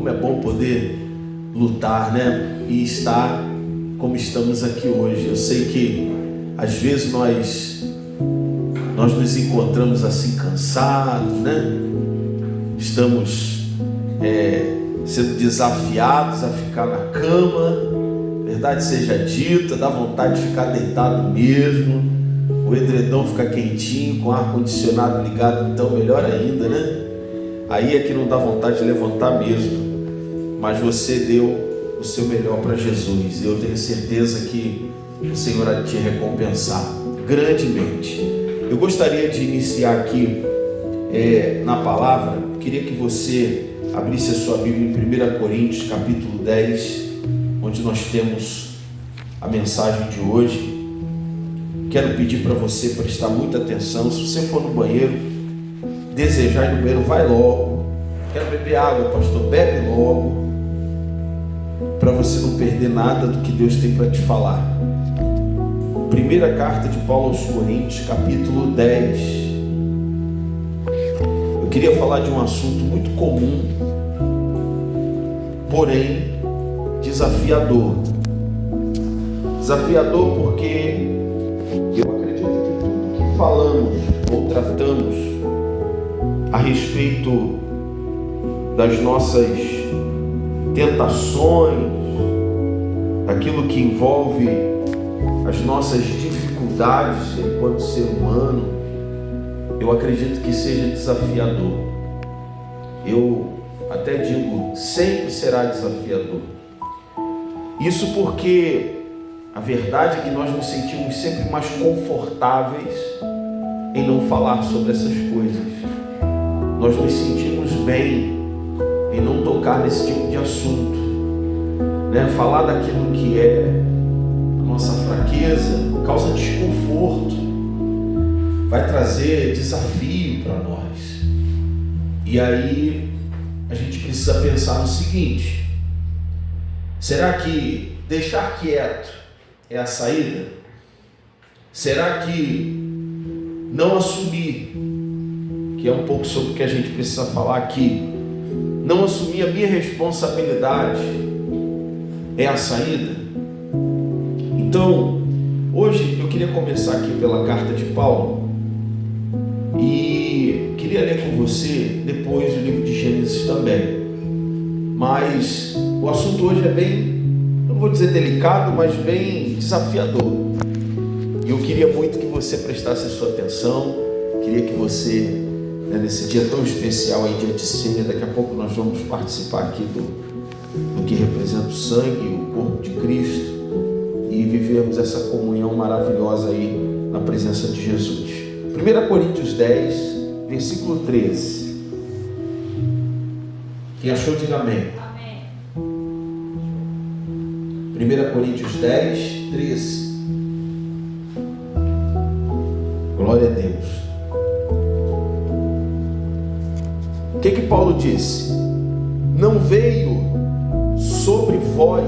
Como é bom poder lutar, né? E estar como estamos aqui hoje. Eu sei que às vezes nós nos encontramos assim cansados, né? Estamos sendo desafiados a ficar na cama, verdade seja dita, dá vontade de ficar deitado mesmo, o edredom fica quentinho, com o ar-condicionado ligado, então melhor ainda, né? Aí é que não dá vontade de levantar mesmo, mas você deu o seu melhor para Jesus, e eu tenho certeza que o Senhor há de te recompensar grandemente. Eu gostaria de iniciar aqui na palavra. Queria que você abrisse a sua Bíblia em 1 Coríntios capítulo 10, onde nós temos a mensagem de hoje. Quero pedir para você prestar muita atenção. Se você for no banheiro, desejar ir no banheiro, vai logo. Quero beber água, pastor, bebe logo, para você não perder nada do que Deus tem para te falar. Primeira carta de Paulo aos Coríntios, capítulo 10. Eu queria falar de um assunto muito comum, porém desafiador. Desafiador porque eu acredito que tudo que falamos ou tratamos a respeito das nossas tentações, aquilo que envolve as nossas dificuldades enquanto ser humano, eu acredito que seja desafiador. Eu até digo, sempre será desafiador. Isso porque a verdade é que nós nos sentimos sempre mais confortáveis em não falar sobre essas coisas. Nós nos sentimos bem em não tocar nesse tipo de assunto, né? Falar daquilo que é a nossa fraqueza causa desconforto, vai trazer desafio para nós. E aí a gente precisa pensar no seguinte: será que deixar quieto é a saída? Será que não assumir, que é um pouco sobre o que a gente precisa falar aqui, não assumir a minha responsabilidade é a saída? Então, hoje eu queria começar aqui pela carta de Paulo e queria ler com você depois o livro de Gênesis também. Mas o assunto hoje é bem, não vou dizer delicado, mas bem desafiador. E eu queria muito que você prestasse a sua atenção, queria que você, nesse dia tão especial aí, dia de ceia, daqui a pouco nós vamos participar aqui do que representa o sangue, o corpo de Cristo, e vivermos essa comunhão maravilhosa aí na presença de Jesus. 1 Coríntios 10, versículo 13. Quem achou, diga amém. 1 Coríntios 10, 13. Glória a Deus. O que Paulo disse? Não veio sobre vós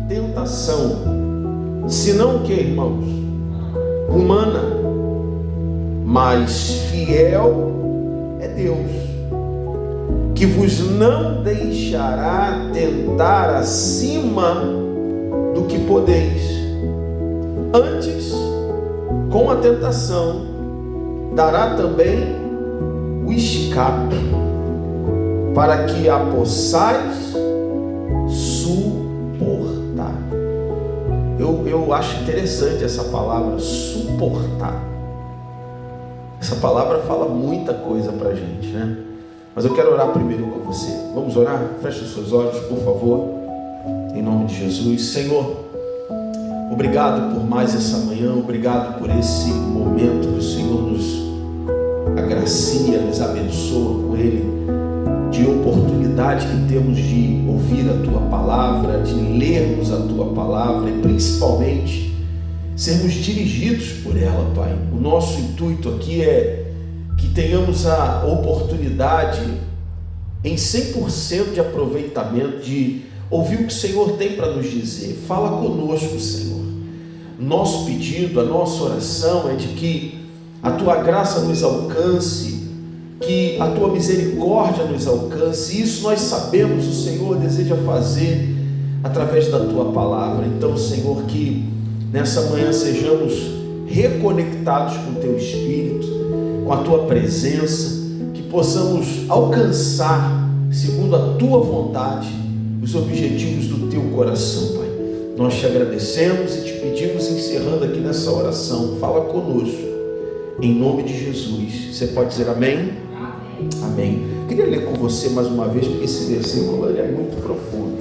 tentação, senão o que, irmãos? Humana, mas fiel é Deus, que vos não deixará tentar acima do que podeis. Antes, com a tentação, dará também o escape, para que a possais suportar. Eu acho interessante essa palavra, suportar. Essa palavra fala muita coisa para a gente, né? Mas eu quero orar primeiro com você. Vamos orar? Feche os seus olhos, por favor, em nome de Jesus. Senhor, obrigado por mais essa manhã, obrigado por esse momento que o Senhor nos agracia, nos abençoa com ele, de oportunidade que temos de ouvir a Tua Palavra, de lermos a Tua Palavra e principalmente sermos dirigidos por ela, Pai. O nosso intuito aqui é que tenhamos a oportunidade em 100% de aproveitamento de ouvir o que o Senhor tem para nos dizer. Fala conosco, Senhor. Nosso pedido, a nossa oração é de que a Tua graça nos alcance que a tua misericórdia nos alcance. Isso nós sabemos, o Senhor deseja fazer através da tua palavra. Então, Senhor, que nessa manhã sejamos reconectados com o teu Espírito, com a tua presença, que possamos alcançar, segundo a tua vontade, os objetivos do teu coração, Pai. Nós te agradecemos e te pedimos, encerrando aqui nessa oração, fala conosco, em nome de Jesus. Você pode dizer amém? Amém. Amém. Queria ler com você mais uma vez, porque esse versículo ele é muito profundo,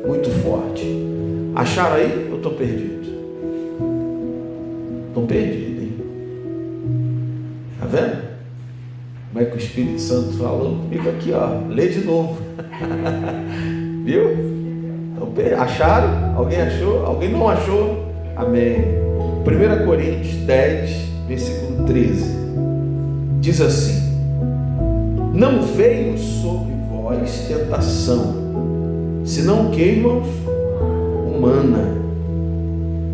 muito forte. Acharam aí? Eu estou perdido. Estou perdido, hein? Está vendo? Como é que o Espírito Santo falou comigo aqui, ó? Lê de novo. Viu? Acharam? Alguém achou? Alguém não achou? Amém. 1 Coríntios 10, versículo 13. Diz assim: não veio sobre vós tentação, senão que, irmãos, humana.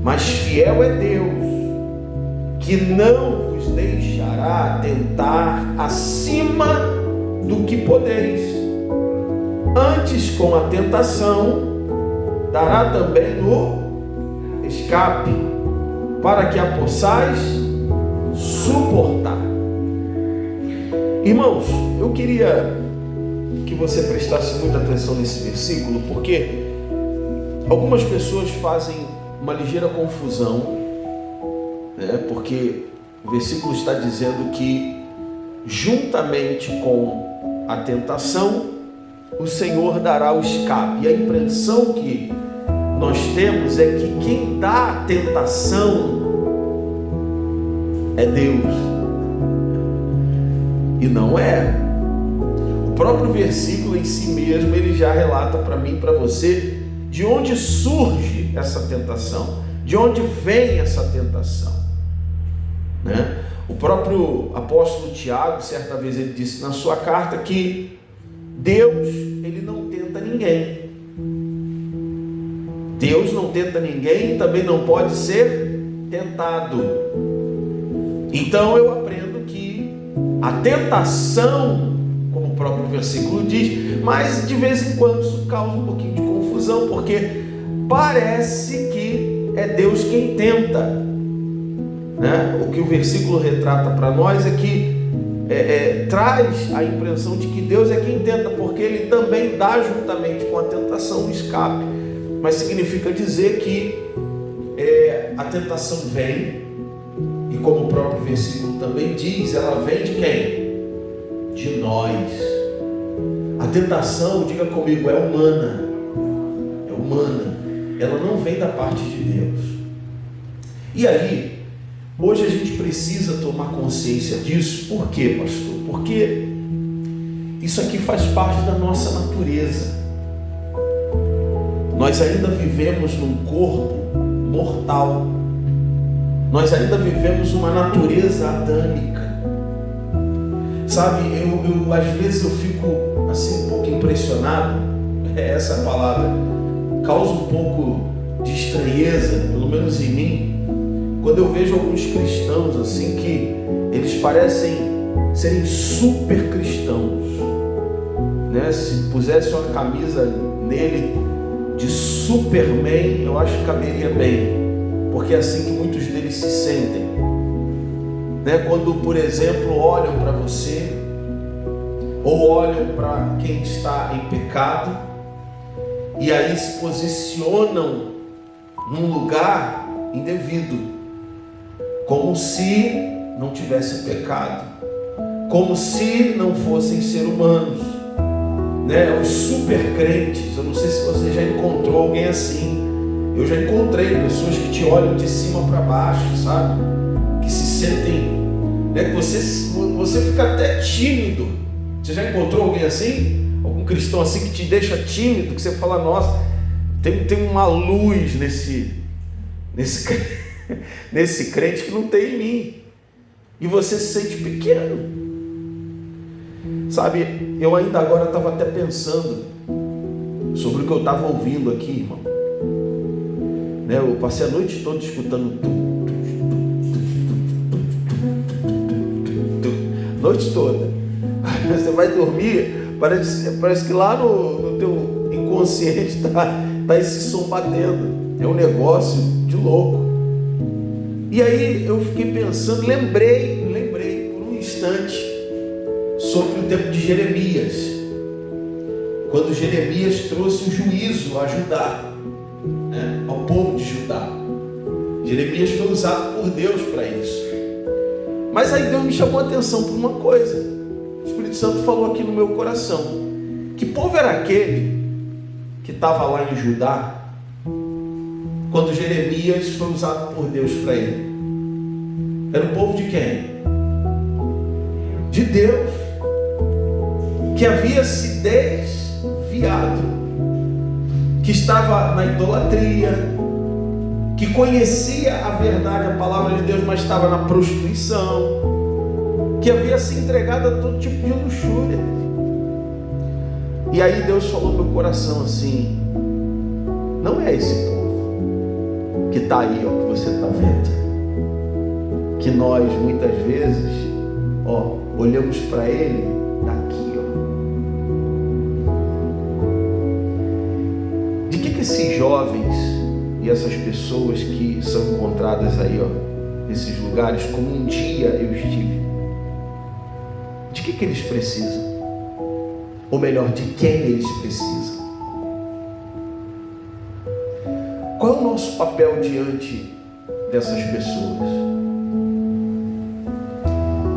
Mas fiel é Deus, que não vos deixará tentar acima do que podeis. Antes, com a tentação, dará também o escape, para que a possais suportar. Irmãos, eu queria que você prestasse muita atenção nesse versículo, porque algumas pessoas fazem uma ligeira confusão, né? Porque o versículo está dizendo que juntamente com a tentação o Senhor dará o escape. E a impressão que nós temos é que quem dá a tentação é Deus. E não é. O próprio versículo em si mesmo, ele já relata para mim e para você de onde surge essa tentação, de onde vem essa tentação, né? O próprio apóstolo Tiago, certa vez ele disse na sua carta que Deus, ele não tenta ninguém. Deus não tenta ninguém e também não pode ser tentado. Então eu aprendo que a tentação, como o próprio versículo diz, mas de vez em quando isso causa um pouquinho de confusão, porque parece que é Deus quem tenta, né? O que o versículo retrata para nós é que traz a impressão de que Deus é quem tenta, porque Ele também dá juntamente com a tentação um escape, mas significa dizer que a tentação vem, e como o próprio versículo também diz, ela vem de quem? De nós. A tentação, diga comigo, é humana, ela não vem da parte de Deus. E aí, hoje a gente precisa tomar consciência disso. Por quê, pastor? Porque isso aqui faz parte da nossa natureza. Nós ainda vivemos num corpo mortal. Nós ainda vivemos uma natureza adâmica. Sabe, eu às vezes eu fico assim um pouco impressionado, essa palavra causa um pouco de estranheza, pelo menos em mim, quando eu vejo alguns cristãos assim que eles parecem serem super cristãos, né? Se pusesse uma camisa nele de Superman, eu acho que caberia bem, porque é assim que muitos deles se sentem, né? Quando, por exemplo, olham para você ou olham para quem está em pecado e aí se posicionam num lugar indevido, como se não tivessem pecado, como se não fossem seres humanos, né? Os super crentes, eu não sei se você já encontrou alguém assim. Eu já encontrei pessoas que te olham de cima para baixo, sabe? Que se sentem, né? Que você fica até tímido. Você já encontrou alguém assim? Algum cristão assim que te deixa tímido, que você fala, nossa, tem uma luz nesse crente que não tem em mim, e você se sente pequeno, sabe? Eu ainda agora estava até pensando sobre o que eu estava ouvindo aqui, irmão, né? Eu passei a noite toda escutando noite toda, Você vai dormir, parece que lá no teu inconsciente está esse som batendo. É um negócio de louco. E aí eu fiquei pensando, lembrei por um instante sobre o tempo de Jeremias, quando Jeremias trouxe o juízo a Judá, né, ao povo de Judá. Jeremias foi usado por Deus para isso. Mas aí Deus me chamou a atenção por uma coisa. O Espírito Santo falou aqui no meu coração: que povo era aquele que estava lá em Judá quando Jeremias foi usado por Deus para ele? Era o povo de quem? De Deus, que havia se desviado, que estava na idolatria, que conhecia a verdade, a palavra de Deus, mas estava na prostituição, que havia se entregado a todo tipo de luxúria. E aí Deus falou no meu coração assim: não é esse povo que está aí, ó, que você está vendo, que nós muitas vezes, ó, olhamos para ele daqui, ó. De que esses jovens e essas pessoas que são encontradas aí, ó, nesses lugares, como um dia eu estive, de que eles precisam? Ou melhor, de quem eles precisam? Qual é o nosso papel diante dessas pessoas?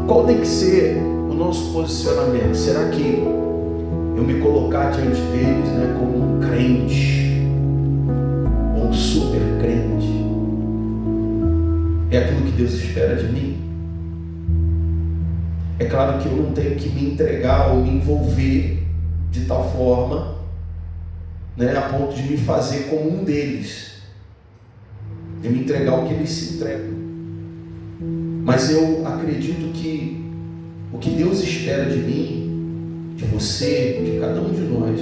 Qual tem que ser o nosso posicionamento? Será que eu me colocar diante deles, né, como um crente, ou um super crente, é aquilo que Deus espera de mim? É claro que eu não tenho que me entregar ou me envolver de tal forma, né, a ponto de me fazer como um deles, de me entregar o que eles se entregam. Mas eu acredito que o que Deus espera de mim, de você, de cada um de nós,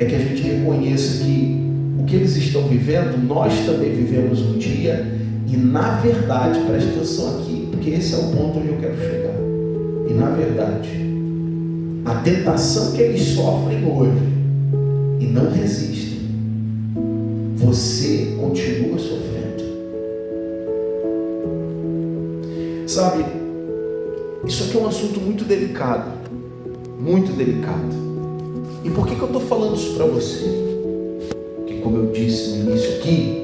é que a gente reconheça que o que eles estão vivendo, nós também vivemos um dia. E na verdade, preste atenção aqui, porque esse é o ponto onde eu quero chegar. E na verdade, a tentação que eles sofrem hoje e não resistem, você continua sofrendo. Sabe, isso aqui é um assunto muito delicado, muito delicado. E por que eu estou falando isso para você? Porque, como eu disse no início aqui,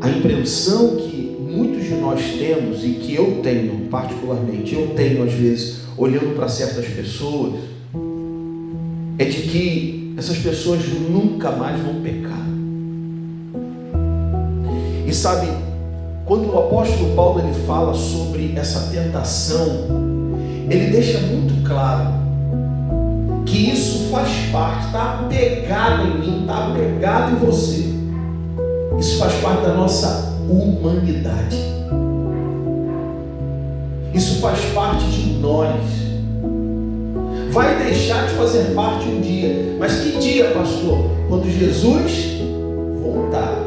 a impressão que muitos de nós temos, e que eu tenho particularmente, eu tenho às vezes, olhando para certas pessoas, é de que essas pessoas nunca mais vão pecar. E sabe, quando o apóstolo Paulo ele fala sobre essa tentação, ele deixa muito claro que isso faz parte, está apegado em mim, está apegado em você. Isso faz parte da nossa humanidade. Isso faz parte de nós. Vai deixar de fazer parte um dia. Mas que dia, pastor? Quando Jesus voltar.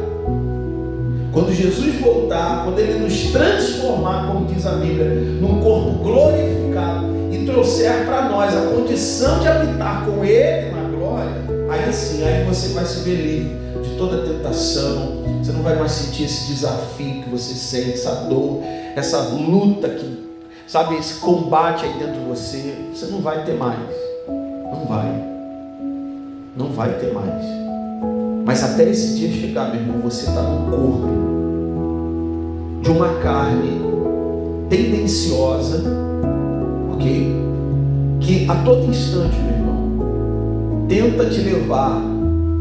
Quando Jesus voltar, quando Ele nos transformar, como diz a Bíblia, num corpo glorificado e trouxer para nós a condição de habitar com Ele na glória, aí sim, aí você vai se ver livre de toda tentação. Você não vai mais sentir esse desafio que você sente, essa dor, essa luta que, sabe, esse combate aí dentro de você. Você não vai ter mais. Não vai ter mais. Mas até esse dia chegar, meu irmão, você está num corpo de uma carne tendenciosa, ok? Que a todo instante, meu irmão, tenta te levar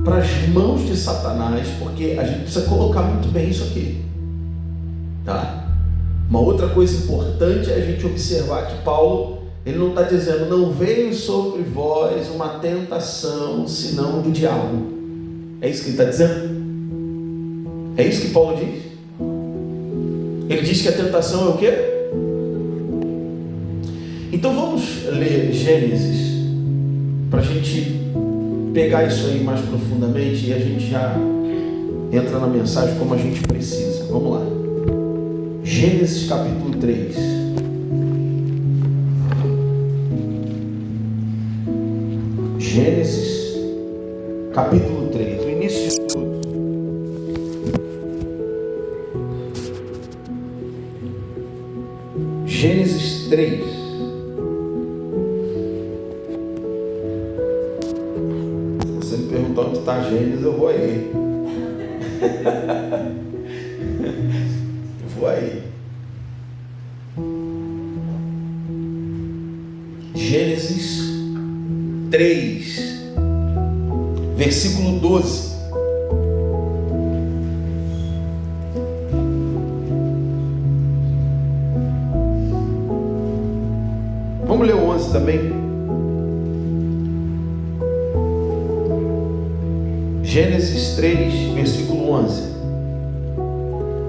para as mãos de Satanás, porque a gente precisa colocar muito bem isso aqui, tá? Uma outra coisa importante é a gente observar que Paulo, ele não está dizendo, não veio sobre vós uma tentação, senão do diabo. É isso que ele está dizendo? É isso que Paulo diz? Ele diz que a tentação é o quê? Então vamos ler Gênesis, para a gente pegar isso aí mais profundamente e a gente já entra na mensagem como a gente precisa. Vamos lá. Gênesis capítulo 3. Gênesis, capítulo 3, o início de tudo. Gênesis 3. Se você me perguntar onde está Gênesis, eu vou aí. Eu vou aí. Gênesis 3, versículo 12. Vamos ler o 11 também. Gênesis 3, versículo 11.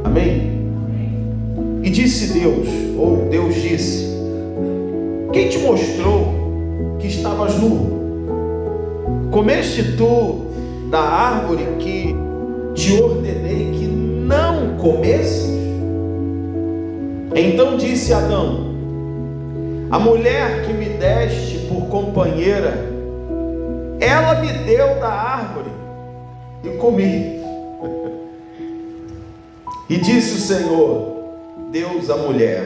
Amém? E disse Deus, ou Deus disse: quem te mostrou que estavas nu? Comeste tu da árvore que te ordenei que não comesses? Então disse Adão: a mulher que me deste por companheira, ela me deu da árvore e comi. E disse o Senhor Deus à mulher: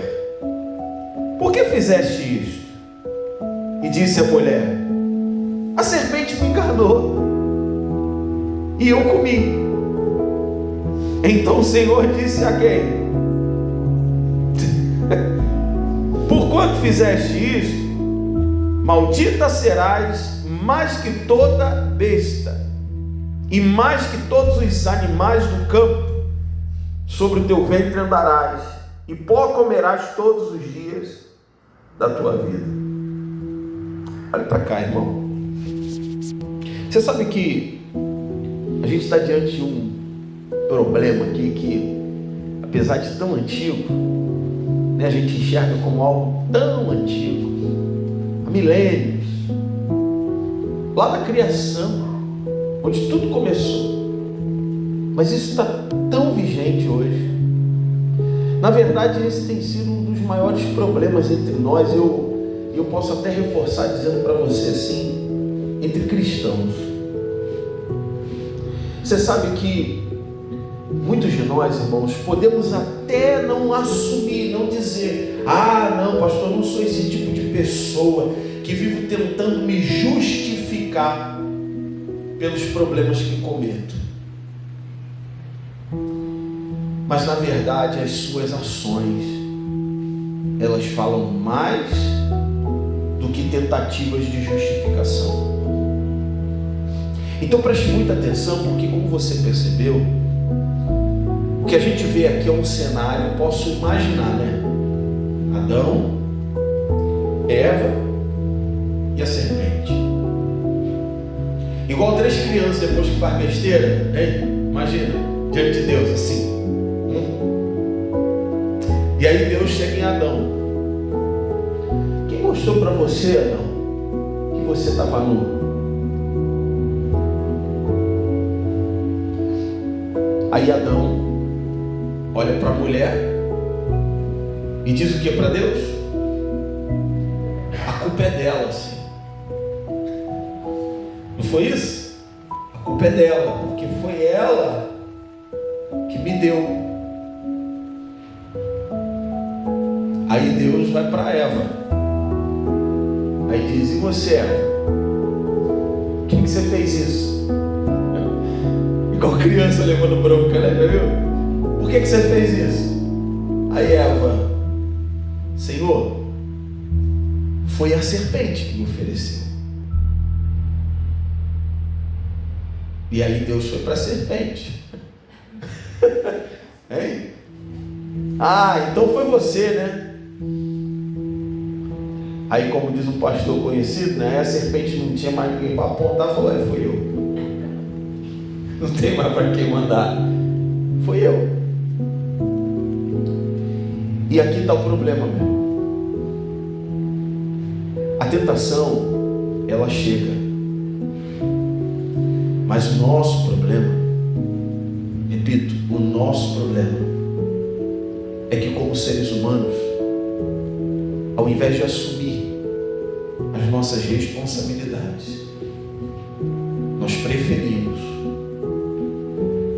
por que fizeste isto? E disse a mulher: a serpente me enganou e eu comi. Então o Senhor disse a quem? Porquanto fizeste isto, maldita serás mais que toda besta e mais que todos os animais do campo. Sobre o teu ventre andarás e pó comerás todos os dias da tua vida. Olha para cá, irmão. Você sabe que a gente está diante de um problema aqui que, apesar de tão antigo, né, a gente enxerga como algo tão antigo, há milênios, lá da criação, onde tudo começou. Mas isso está tão vigente hoje. Na verdade, esse tem sido um dos maiores problemas entre nós. Eu posso até reforçar dizendo para você assim, entre cristãos. Você sabe que muitos de nós, irmãos, podemos até não assumir, não dizer: ah, não, pastor, eu não sou esse tipo de pessoa que vivo tentando me justificar pelos problemas que cometo. Mas na verdade as suas ações, elas falam mais do que tentativas de justificação. Então preste muita atenção, porque como você percebeu, o que a gente vê aqui é um cenário, posso imaginar, né? Adão, Eva e a serpente. Igual 3 crianças depois que faz besteira, hein? Imagina, diante de Deus assim. E aí Deus chega em Adão: quem mostrou para você, Adão, que você estava nu? Aí Adão olha para a mulher e diz o que para Deus? A culpa é dela, sim. Não foi isso? A culpa é dela, porque foi ela que me deu. Aí Deus vai para Eva. Aí diz: e você, Eva? Por que você fez isso? Igual criança levando bronca, né? Viu? Por que você fez isso? Aí Eva: Senhor, foi a serpente que me ofereceu. E aí Deus foi para a serpente. Hein? Ah, então foi você, né? Aí, como diz um pastor conhecido, né? A serpente não tinha mais ninguém para apontar, falou: fui eu. Não tem mais para quem mandar. Fui eu. E aqui está o problema, meu. A tentação, ela chega. Mas o nosso problema, repito, o nosso problema é que, como seres humanos, ao invés de assumir as nossas responsabilidades, preferimos,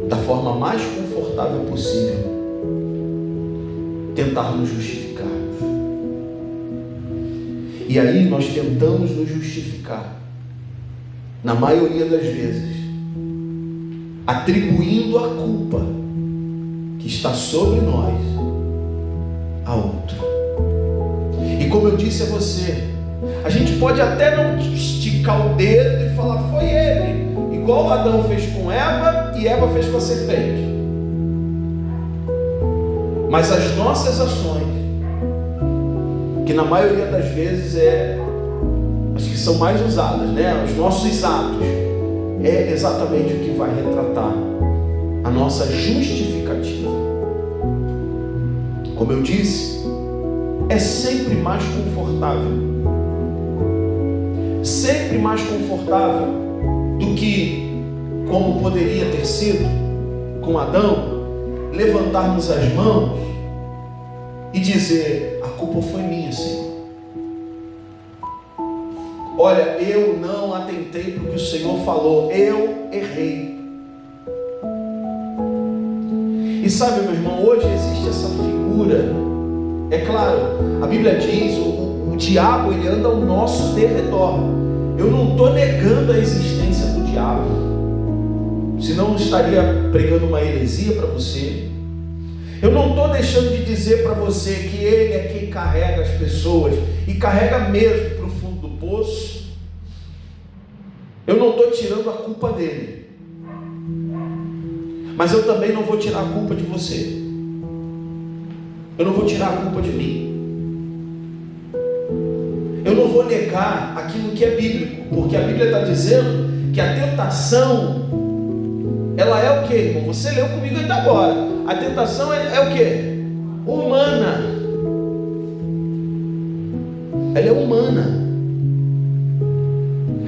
da forma mais confortável possível, tentar nos justificar. E aí nós tentamos nos justificar, na maioria das vezes, atribuindo a culpa que está sobre nós a outro. E como eu disse a você, a gente pode até não esticar o dedo e falar, foi ele, igual Adão fez com Eva e Eva fez com a serpente. Mas as nossas ações, que na maioria das vezes as que são mais usadas, né? Os nossos atos, é exatamente o que vai retratar a nossa justificativa. Como eu disse, é sempre mais confortável do que, como poderia ter sido com Adão, levantarmos as mãos e dizer, a culpa foi minha, Senhor. Olha, eu não atentei para o que o Senhor falou, eu errei. E sabe, meu irmão, hoje existe essa figura, é claro, a Bíblia diz, o diabo, ele anda ao nosso derredor. Eu não estou negando a existência do diabo, senão eu estaria pregando uma heresia para você. Eu não estou deixando de dizer para você que ele é quem carrega as pessoas, e carrega mesmo para o fundo do poço. Eu não estou tirando a culpa dele, mas eu também não vou tirar a culpa de você. Eu não vou tirar a culpa de mim. Eu não vou negar aquilo que é bíblico, porque a Bíblia está dizendo que a tentação, ela é o que, irmão? Você leu comigo ainda agora. A tentação é o que? Humana. Ela é humana.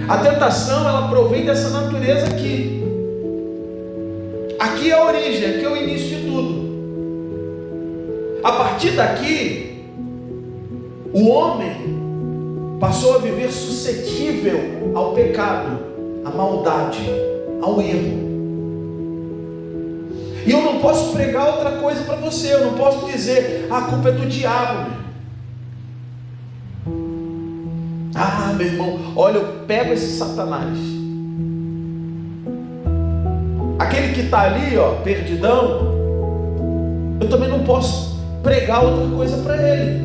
A tentação, ela provém dessa natureza aqui. Aqui é a origem, aqui é o início de tudo. A partir daqui, o homem passou a viver suscetível ao pecado, à maldade, ao erro. E eu não posso pregar outra coisa para você. Eu não posso dizer, a culpa é do diabo, meu. Meu irmão, olha, eu pego esse Satanás, aquele que está ali, perdidão. Eu também não posso pregar outra coisa para ele.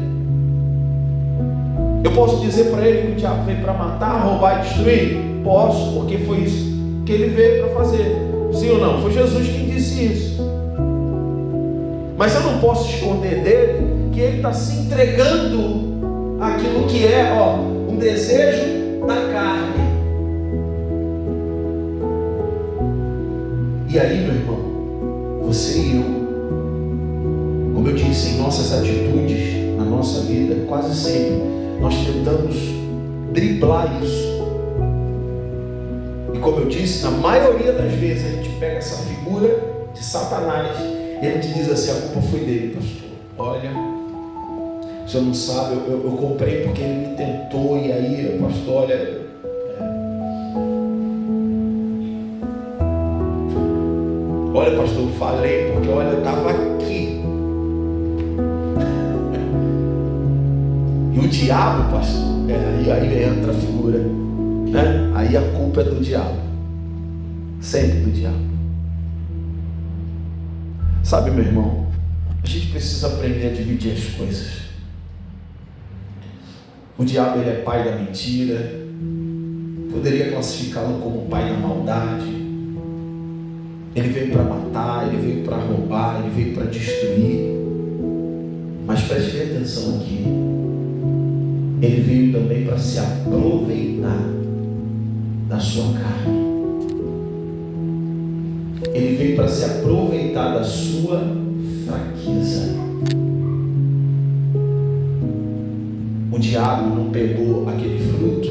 Eu posso dizer para ele que o diabo veio para matar, roubar e destruir? Posso, porque foi isso que ele veio para fazer. Sim ou não? Foi Jesus quem disse isso. Mas eu não posso esconder dele que ele está se entregando àquilo que é um desejo da carne. E aí, meu irmão, você e eu, como eu disse, em nossas atitudes, na nossa vida, quase sempre nós tentamos driblar isso. E como eu disse, na maioria das vezes a gente pega essa figura de Satanás e a gente diz assim, a culpa foi dele, pastor. Olha, o senhor não sabe, eu comprei porque ele me tentou, e aí, pastor, olha, pastor, eu falei porque, olha, eu estava aqui. E o diabo, pastor, aí entra a figura, né? Aí a culpa é do diabo, sempre do diabo. Sabe, meu irmão, a gente precisa aprender a dividir as coisas. O diabo, ele é pai da mentira, poderia classificá-lo como pai da maldade. Ele veio para matar, ele veio para roubar, ele veio para destruir. Mas preste bem atenção aqui, ele veio também para se aproveitar da sua carne. Ele veio para se aproveitar da sua fraqueza. O diabo não pegou aquele fruto,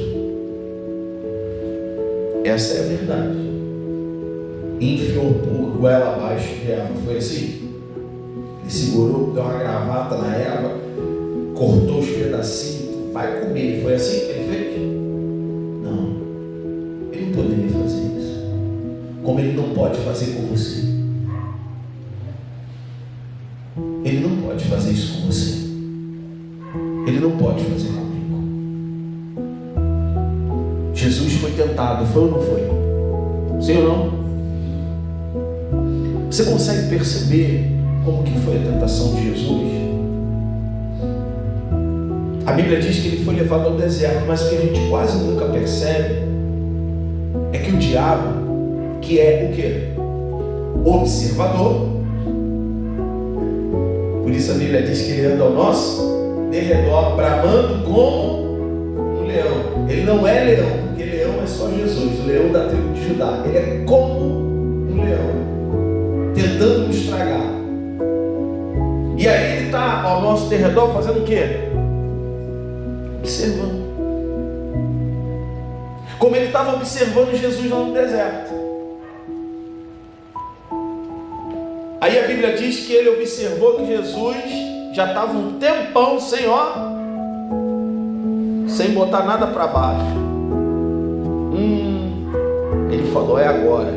essa é a verdade, e enfiou por goela abaixo de Eva. Foi assim? Ele segurou, deu uma gravata na Eva, cortou os pedacinhos, vai comer. Foi assim que ele fez? Não, ele não poderia fazer isso. como Ele não pode fazer com você. Ele não pode fazer isso com você. Ele não pode fazer comigo. Jesus foi tentado, foi ou não foi? Sim ou não? Você consegue perceber como que foi a tentação de Jesus? A Bíblia diz que ele foi levado ao deserto, mas o que a gente quase nunca percebe é que o diabo, que é o quê? Observador. Por isso a Bíblia diz que ele anda ao nosso derredor, bramando como um leão. Ele não é leão, porque leão é só Jesus, o leão da tribo de Judá. Ele é como um leão, tentando nos tragar. E aí ele está ao nosso derredor fazendo o quê? Observando. Como ele estava observando Jesus lá no deserto. Aí a Bíblia diz que ele observou que Jesus já estava um tempão sem botar nada para baixo. Ele falou, é agora.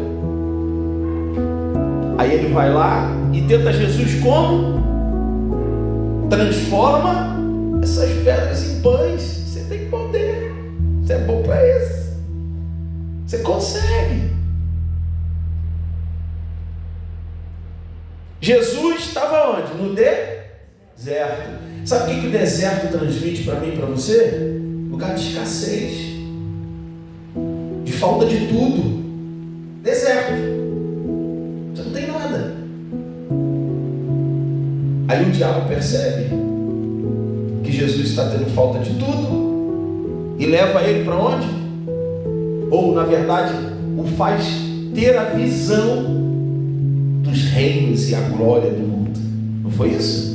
Aí ele vai lá e tenta Jesus como? Transforma essas pedras em pães. Você tem poder. Você é bom para isso. Você consegue. Jesus estava onde? No deserto. Sabe o que o deserto transmite para mim e para você? Lugar de escassez, de falta de tudo. Deserto. Você não tem nada. Aí o diabo percebe que Jesus está tendo falta de tudo e leva ele para onde? Ou na verdade o faz ter a visão dos reinos e a glória do mundo. Não foi isso?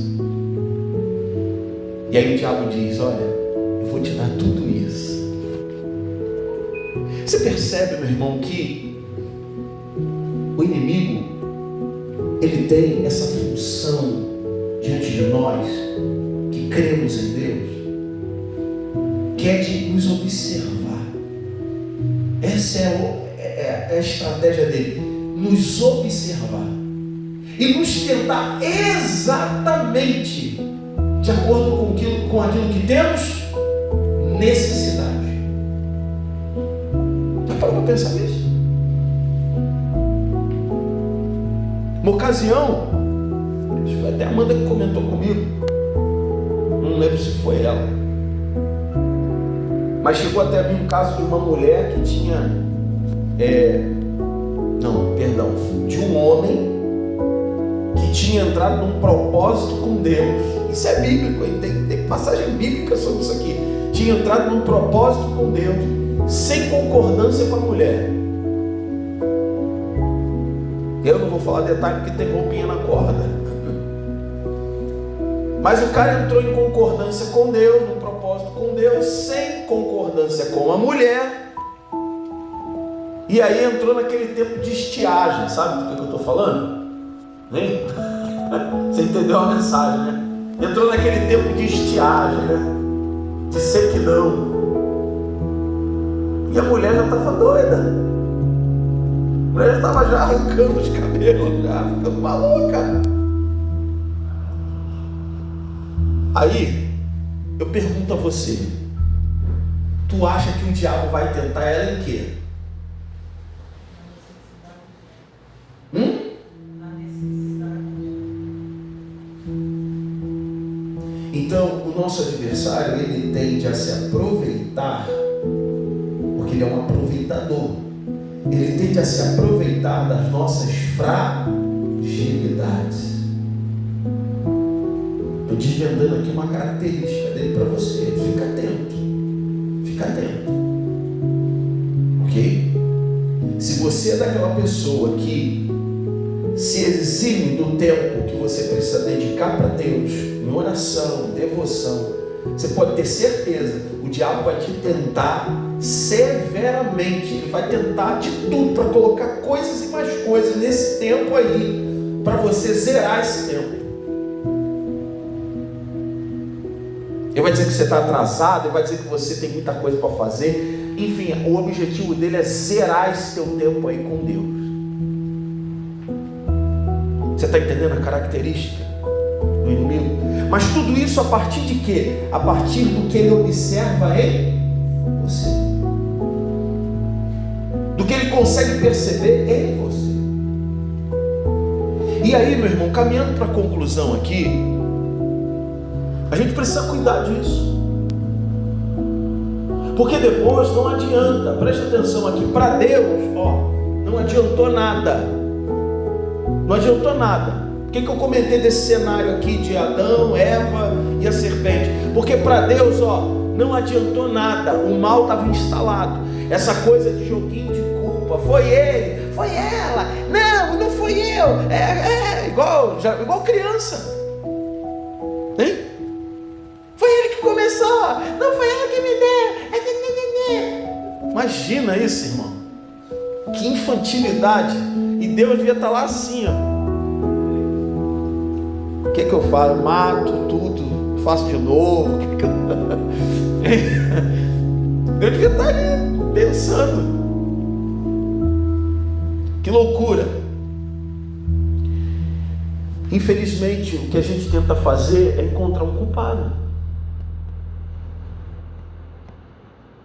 E aí o diabo diz, olha, eu vou te dar tudo isso. Você percebe, meu irmão, que o inimigo, ele tem essa função diante de nós, que cremos em Deus, que é de nos observar. Essa é a estratégia dele, nos observar e nos tentar exatamente de acordo com aquilo que temos necessidade. Já parou para pensar nisso? Uma ocasião, acho que foi até a Amanda que comentou comigo, não lembro se foi ela, mas chegou até a mim um caso de uma mulher que tinha de um homem que tinha entrado num propósito com Deus. Isso é bíblico, tem passagem bíblica sobre isso aqui. Tinha entrado num propósito com Deus, sem concordância com a mulher. Eu não vou falar detalhe porque tem roupinha na corda. Mas o cara entrou em concordância com Deus, num propósito com Deus, sem concordância com a mulher. E aí entrou naquele tempo de estiagem. Sabe do que eu estou falando? Hein? Você entendeu a mensagem, né? Entrou naquele tempo de estiagem, né? De sequidão. E a mulher já estava doida. A mulher já estava arrancando os cabelos, já ficando maluca. Aí, eu pergunto a você, tu acha que o diabo vai tentar ela em quê? Então, o nosso adversário, ele tende a se aproveitar, porque ele é um aproveitador. Ele tende a se aproveitar das nossas fragilidades. Estou desvendando aqui uma característica dele para você. Fica atento. Fica atento. Ok? Se você é daquela pessoa que se exime do tempo que você precisa dedicar para Deus, em oração, devoção, você pode ter certeza, o diabo vai te tentar severamente. Ele vai tentar de tudo para colocar coisas e mais coisas nesse tempo aí, para você zerar esse tempo. Ele vai dizer que você está atrasado, ele vai dizer que você tem muita coisa para fazer. Enfim, o objetivo dele é zerar esse teu tempo aí com Deus. Você está entendendo a característica do inimigo? Mas tudo isso a partir de quê? A partir do que ele observa em você, do que ele consegue perceber em você. E aí, meu irmão, caminhando para a conclusão aqui, a gente precisa cuidar disso, porque depois não adianta. Presta atenção aqui, para Deus, não adiantou nada. Não adiantou nada. Por que eu comentei desse cenário aqui de Adão, Eva e a serpente? Porque para Deus, não adiantou nada. O mal estava instalado. Essa coisa de joguinho de culpa. Foi ele, foi ela. Não fui eu. Igual criança. Hein? Foi ele que começou. Não foi ela que me deu. Imagina isso, irmão. Que infantilidade. E Deus devia estar lá assim, O que eu falo? Mato tudo, faço de novo. Eu devia estar ali pensando. Que loucura. Infelizmente, o que a gente tenta fazer é encontrar um culpado,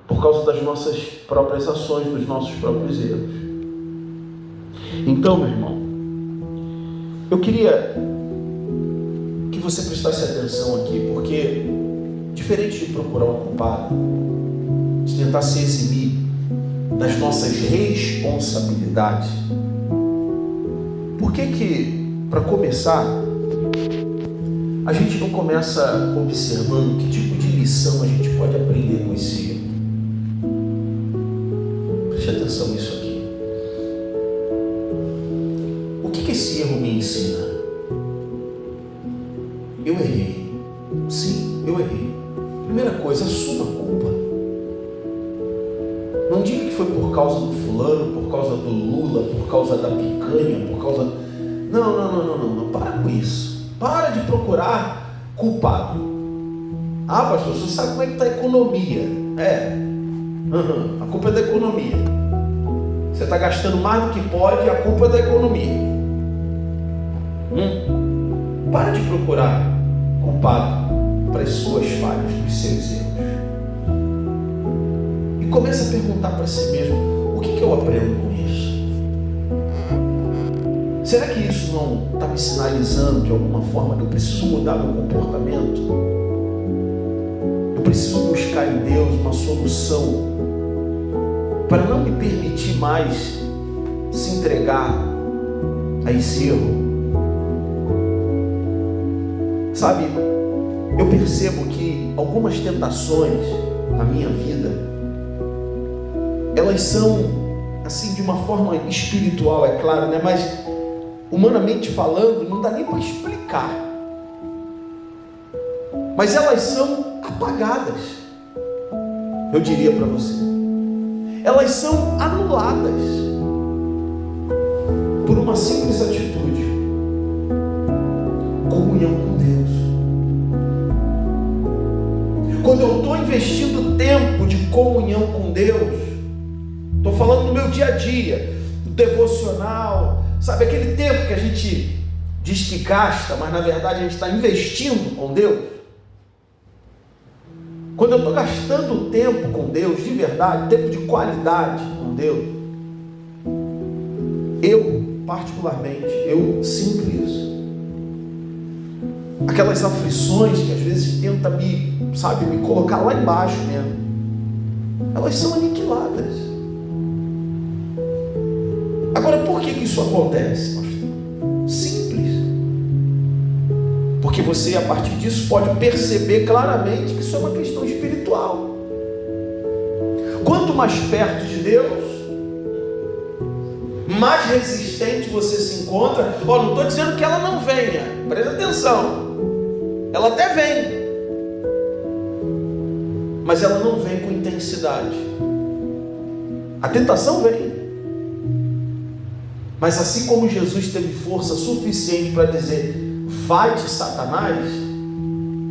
por causa das nossas próprias ações, dos nossos próprios erros. Então, meu irmão, eu queria que você prestasse atenção aqui, porque diferente de procurar um culpado, de tentar se eximir das nossas responsabilidades, por que, para começar, a gente não começa observando que tipo de lição a gente pode aprender com esse erro? Preste atenção nisso aqui. O que esse erro me ensina? Eu errei. Sim, eu errei. Primeira coisa, assuma a culpa. Não diga que foi por causa do fulano, por causa do Lula, por causa da picanha, por causa... Não. Para com isso. Para de procurar culpado. Pastor, você sabe como é que está a economia? A culpa é da economia. Você está gastando mais do que pode, a culpa é da economia. Para de procurar culpado para as suas falhas, para os seus erros. E comece a perguntar para si mesmo: o que eu aprendo com isso? Será que isso não está me sinalizando de alguma forma que eu preciso mudar meu comportamento? Eu preciso buscar em Deus uma solução para não me permitir mais se entregar a esse erro. Sabe, eu percebo que algumas tentações na minha vida, elas são assim de uma forma espiritual, é claro, né? Mas humanamente falando, não dá nem para explicar. Mas elas são apagadas, eu diria para você. Elas são anuladas por uma simples atitude: comunhão com Deus. Quando eu estou investindo tempo de comunhão com Deus, estou falando do meu dia a dia, do devocional, sabe, aquele tempo que a gente diz que gasta, mas na verdade a gente está investindo com Deus. Quando eu estou gastando tempo com Deus, de verdade, tempo de qualidade com Deus, eu, particularmente, eu sinto isso. Aquelas aflições que às vezes tenta me colocar lá embaixo mesmo, elas são aniquiladas. Agora, por que isso acontece, pastor? Simples. Porque você, a partir disso, pode perceber claramente que isso é uma questão espiritual. Quanto mais perto de Deus, mais resistente você se encontra. Não estou dizendo que ela não venha, presta atenção. Ela até vem, mas ela não vem com intensidade. A tentação vem, mas assim como Jesus teve força suficiente para dizer: vai-te, Satanás,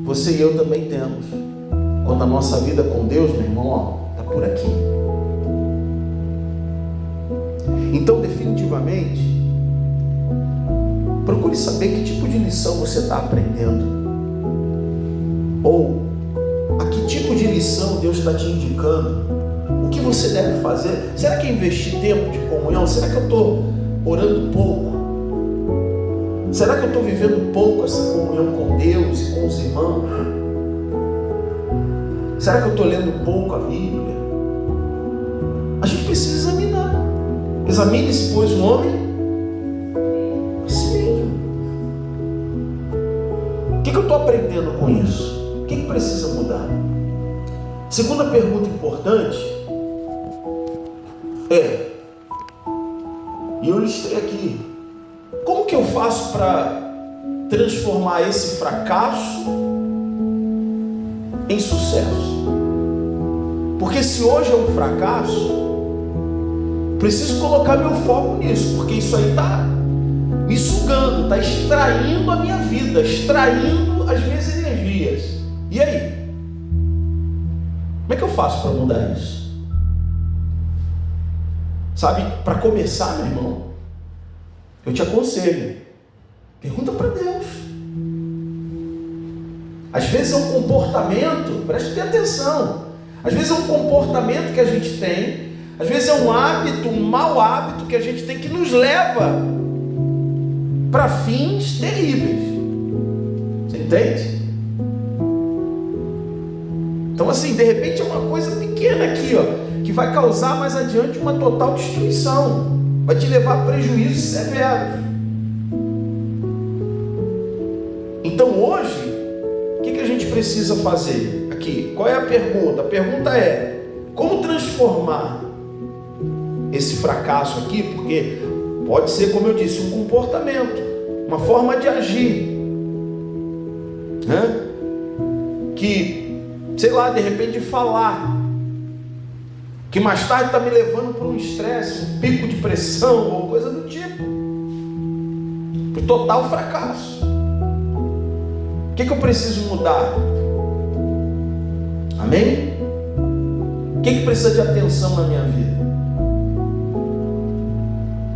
você e eu também temos. Quando a nossa vida com Deus, meu irmão, está por aqui. Então, definitivamente, procure Procure saber que tipo de lição você está aprendendo. Ou a que tipo de lição Deus está te indicando. O que você deve fazer? Será que é investir tempo de comunhão? Será que eu estou orando pouco? Será que eu estou vivendo pouco essa comunhão com Deus e com os irmãos? Será que eu estou lendo pouco a Bíblia? A gente precisa examinar. Examine-se, pois, o homem a si mesmo. O que eu estou aprendendo com isso? O que precisa mudar? Segunda pergunta importante e eu listei aqui, como que eu faço para transformar esse fracasso em sucesso? Porque se hoje é um fracasso, preciso colocar meu foco nisso, porque isso aí está me sugando, está extraindo a minha vida, extraindo as minhas energias. E aí? Como é que eu faço para mudar isso? Sabe, para começar, meu irmão, eu te aconselho, pergunta para Deus. Às vezes é um comportamento, preste bem atenção, às vezes é um comportamento que a gente tem, às vezes é um hábito, um mau hábito que a gente tem, que nos leva para fins terríveis. Você entende? Então assim, de repente é uma coisa pequena aqui, que vai causar mais adiante uma total destruição, vai te levar a prejuízos severos. Então hoje, o que a gente precisa fazer aqui? Qual é a pergunta? A pergunta é, como transformar esse fracasso aqui? Porque pode ser, como eu disse, um comportamento, uma forma de agir, né? Que, sei lá, de repente de falar, que mais tarde está me levando para um estresse, um pico de pressão ou coisa do tipo, para o total fracasso. O que eu preciso mudar? Amém? O que precisa de atenção na minha vida?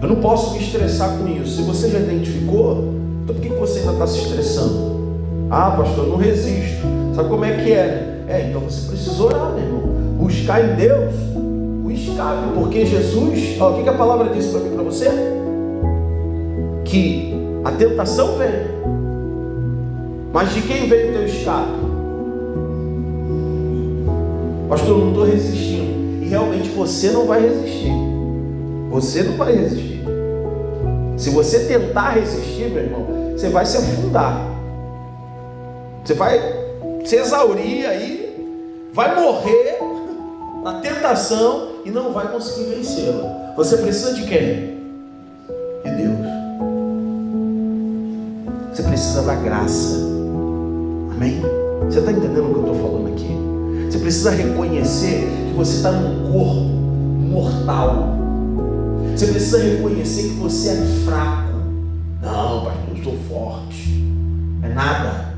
Eu não posso me estressar com isso. Se você já identificou, então por que você ainda está se estressando? Ah, pastor, eu não resisto. Sabe como é que é? Então você precisa orar, meu irmão. Buscar em Deus o escape, porque Jesus, o que a palavra disse para mim e para você? Que a tentação vem, mas de quem vem o teu escape? Pastor, eu não estou resistindo. E realmente você não vai resistir. Você não vai resistir. Se você tentar resistir, meu irmão, você vai se afundar. Você vai se exaurir aí, vai morrer na tentação e não vai conseguir vencê-la. Você precisa de quem? De Deus. Você precisa da graça. Amém? Você está entendendo o que eu estou falando aqui? Você precisa reconhecer que você está num corpo mortal. Você precisa reconhecer que você é fraco. Não, pastor, eu sou forte. É nada.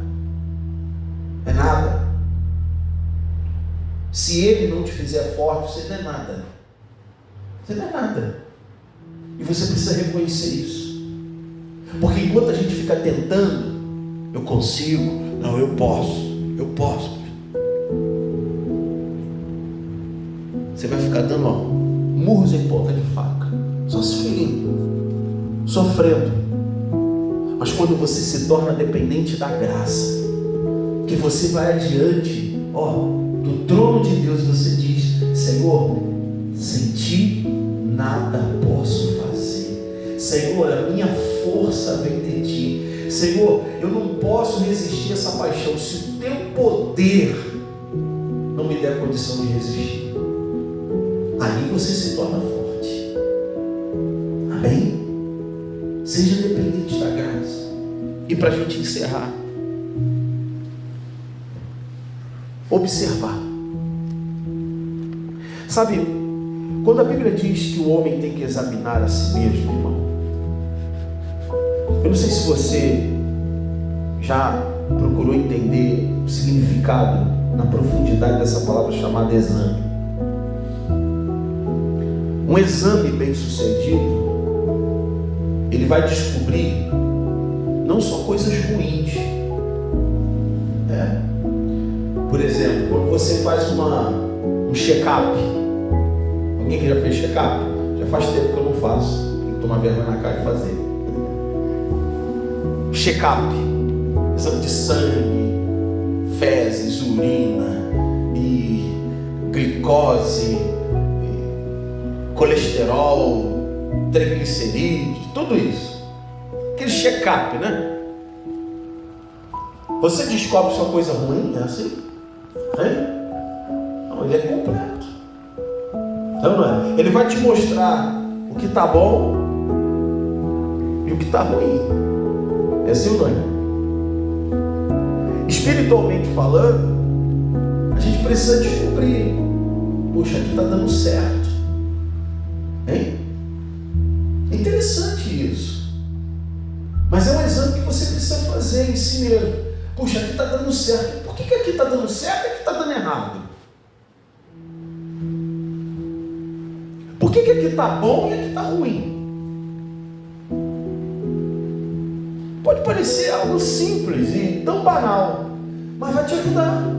É nada. Se Ele não te fizer forte, você não é nada. Você não é nada. E você precisa reconhecer isso. Porque enquanto a gente fica tentando, eu consigo, não, eu posso. Você vai ficar dando murros em ponta de faca, só se ferindo, sofrendo. Mas quando você se torna dependente da graça, que você vai adiante, do trono de Deus, você diz: Senhor, sem ti nada posso fazer. Senhor, a minha força vem de ti. Senhor, eu não posso resistir a essa paixão se o teu poder não me der condição de resistir. Aí você se torna forte. Amém? Seja dependente da graça. E para a gente encerrar, observar. Sabe, quando a Bíblia diz que o homem tem que examinar a si mesmo, irmão, eu não sei se você já procurou entender o significado na profundidade dessa palavra chamada exame. Um exame bem sucedido, ele vai descobrir não só coisas ruins. Por exemplo, quando você faz um check-up, alguém que já fez check-up? Já faz tempo que eu não faço, tem que tomar vergonha na cara e fazer. Check-up, exame de sangue, fezes, urina, e glicose, e colesterol, triglicerídeos, tudo isso. Aquele check-up, né? Você descobre sua coisa ruim, é assim? Não, ele é completo. Não é? Ele vai te mostrar o que está bom e o que está ruim. É assim ou não é? Espiritualmente falando, a gente precisa descobrir, poxa, aqui está dando certo. Hein? É interessante isso. Mas é um exame que você precisa fazer em si mesmo. Puxa, aqui está dando certo. Por que aqui está dando certo e aqui está dando errado? Por que aqui está bom e aqui está ruim? Pode parecer algo simples e tão banal, mas vai te ajudar.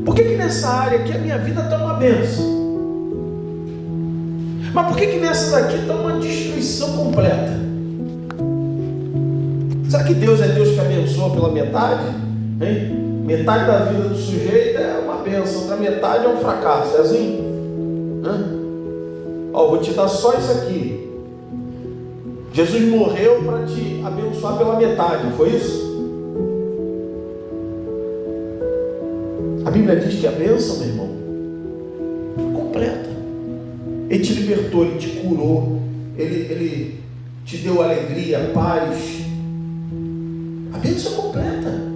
Por que nessa área aqui a minha vida está uma bênção? Mas por que nessa daqui está uma destruição completa? Será que Deus é Deus que abençoa pela metade? Hein? Metade da vida do sujeito é uma bênção, outra metade é um fracasso, é assim? Vou te dar só isso aqui. Jesus morreu para te abençoar pela metade, foi isso? A Bíblia diz que a bênção, meu irmão, é completa. Ele te libertou, Ele te curou, Ele te deu alegria, paz. A bênção é completa.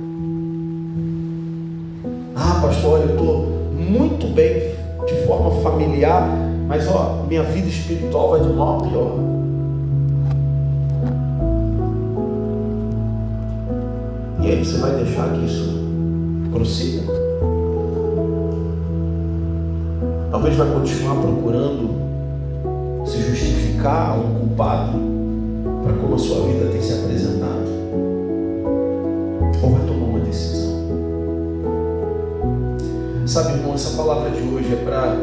Pastor, eu estou muito bem de forma familiar, mas minha vida espiritual vai de mal a pior. E aí você vai deixar que isso prossiga? Talvez vai continuar procurando se justificar um culpado para como a sua vida tem se apresentado? Ou vai tomar uma decisão? Sabe, irmão, essa palavra de hoje é para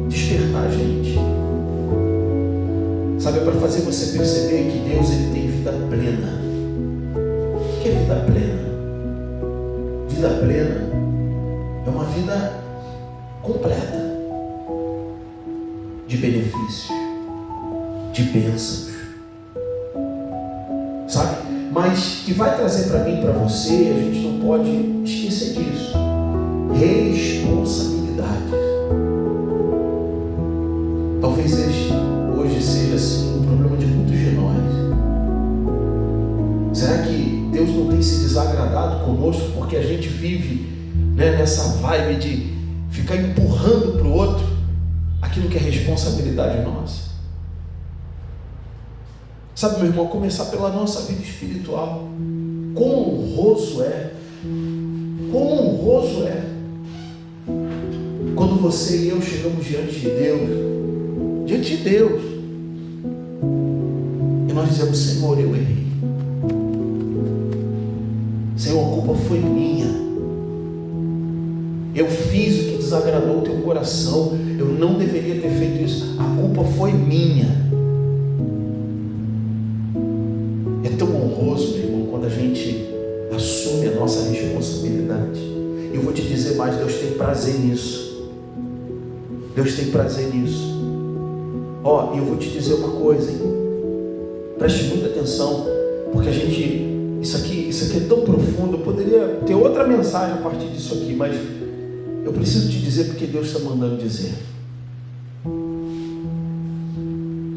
despertar a gente. Sabe, é para fazer você perceber que Deus, Ele tem vida plena. O que é vida plena? Vida plena é uma vida completa de benefícios, de bênçãos, sabe? Mas que vai trazer para mim e para você, a gente não pode esquecer disso, responsabilidades. Talvez hoje seja assim um problema de muitos de nós. Será que Deus não tem se desagradado conosco porque a gente vive, nessa vibe de ficar empurrando para o outro aquilo que é responsabilidade nossa? Sabe, meu irmão, começar pela nossa vida espiritual. Quão honroso é quando você e eu chegamos diante de Deus, e nós dizemos: Senhor, eu errei. Senhor, a culpa foi minha. Eu fiz o que desagradou o teu coração. Eu não deveria ter feito isso. A culpa foi minha. É tão honroso, meu irmão, quando a gente assume a nossa responsabilidade. Eu vou te dizer mais, Deus tem prazer nisso. Deus tem prazer nisso. E eu vou te dizer uma coisa, hein? Preste muita atenção, porque isso aqui é tão profundo. Eu poderia ter outra mensagem a partir disso aqui, mas eu preciso te dizer porque Deus está mandando dizer.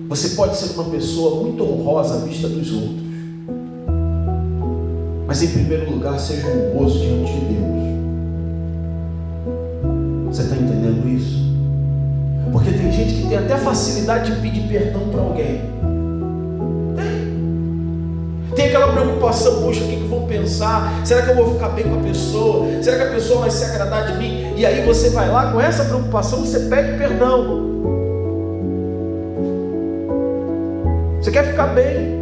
Você pode ser uma pessoa muito honrosa à vista dos outros, mas em primeiro lugar seja honroso diante de Deus. Você está entendendo isso? Porque tem gente que tem até facilidade de pedir perdão para alguém. Tem aquela preocupação: poxa, o que vão pensar? Será que eu vou ficar bem com a pessoa? Será que a pessoa vai se agradar de mim? E aí você vai lá com essa preocupação, você pede perdão. Você quer ficar bem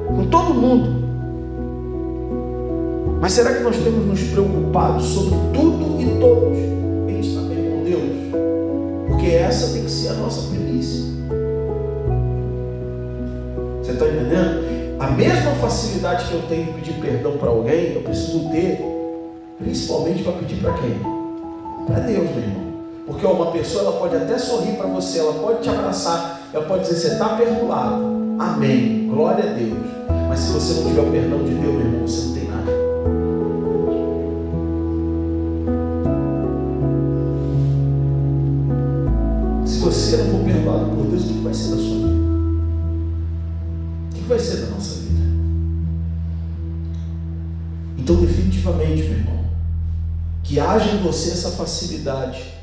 com todo mundo. Mas será que nós temos nos preocupado sobre tudo e todos em estar bem com Deus? Porque essa tem que ser a nossa primícia. Você está entendendo? A mesma facilidade que eu tenho de pedir perdão para alguém, eu preciso ter, principalmente para pedir para quem? Para Deus, meu irmão. Porque uma pessoa, ela pode até sorrir para você, ela pode te abraçar, ela pode dizer, você está perdoado. Amém, glória a Deus. Mas se você não tiver o perdão de Deus, meu irmão, você não tem nada. Se você não for perdoado por Deus, o que vai ser da sua vida? O que vai ser da nossa vida? Então, definitivamente, meu irmão, que haja em você essa facilidade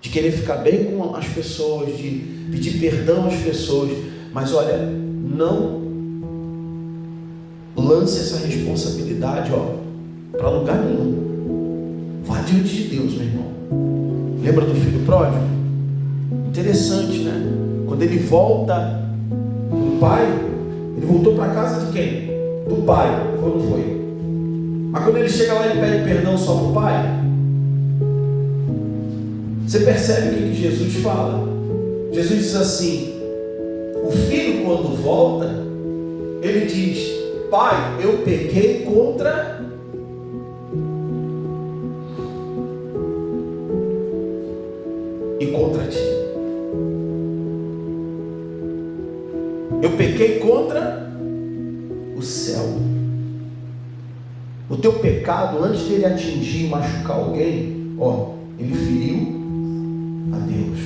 de querer ficar bem com as pessoas, de pedir perdão às pessoas, mas olha, não lance essa responsabilidade para lugar nenhum. Vá diante de Deus, meu irmão. Lembra do filho pródigo? Interessante, né? Quando ele volta do pai, ele voltou para casa de quem? Do pai, foi ou não foi? Mas quando ele chega lá, ele pede perdão só para o pai. Você percebe o que Jesus fala? Jesus diz assim: o filho, quando volta, ele diz: pai, eu pequei contra e contra ti. Eu pequei contra o céu. O teu pecado, antes dele atingir e machucar alguém, ele feriu a Deus.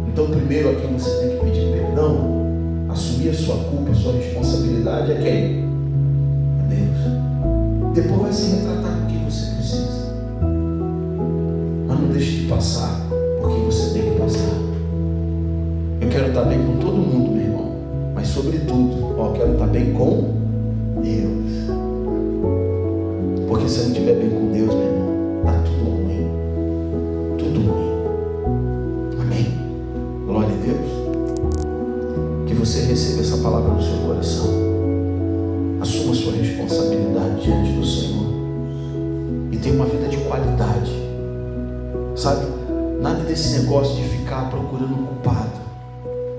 Então, primeiro a quem você tem que pedir perdão, assumir a sua culpa, a sua responsabilidade, é quem? É Deus. Depois vai se retratar com quem você precisa. Mas não deixe de passar por quem você tem que passar. Eu quero estar bem com todo mundo, meu irmão, mas sobretudo, eu quero estar bem com Deus. Porque se eu não estiver bem com Deus, meu irmão, está tudo ruim. Tudo ruim. Amém? Glória a Deus. Que você receba essa palavra no seu coração. Assuma a sua responsabilidade diante do Senhor. E tenha uma vida de qualidade. Sabe? Nada desse negócio de ficar procurando um culpado.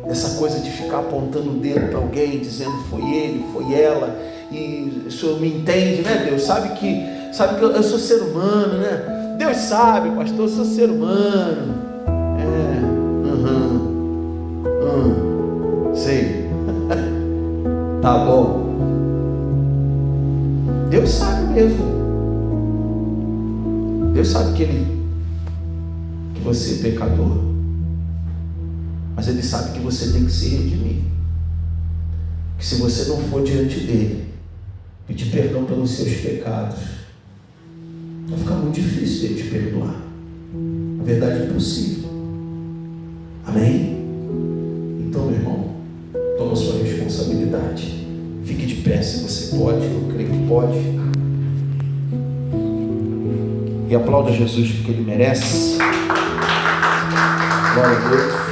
Essa coisa de ficar apontando o dedo para alguém, dizendo foi ele, foi ela. E o Senhor me entende, né, Deus? Sabe que eu sou ser humano, né? Deus sabe, pastor, eu sou ser humano. Sei. Tá bom. Deus sabe mesmo. Deus sabe que você é pecador. Mas Ele sabe que você tem que se redimir. Que se você não for diante dEle, pedir perdão pelos seus pecados, vai ficar muito difícil Ele te perdoar. Na verdade, é impossível. Amém? Então, meu irmão, toma a sua responsabilidade. Fique de pé se você pode, eu creio que pode. E aplauda Jesus porque Ele merece. Glória a Deus.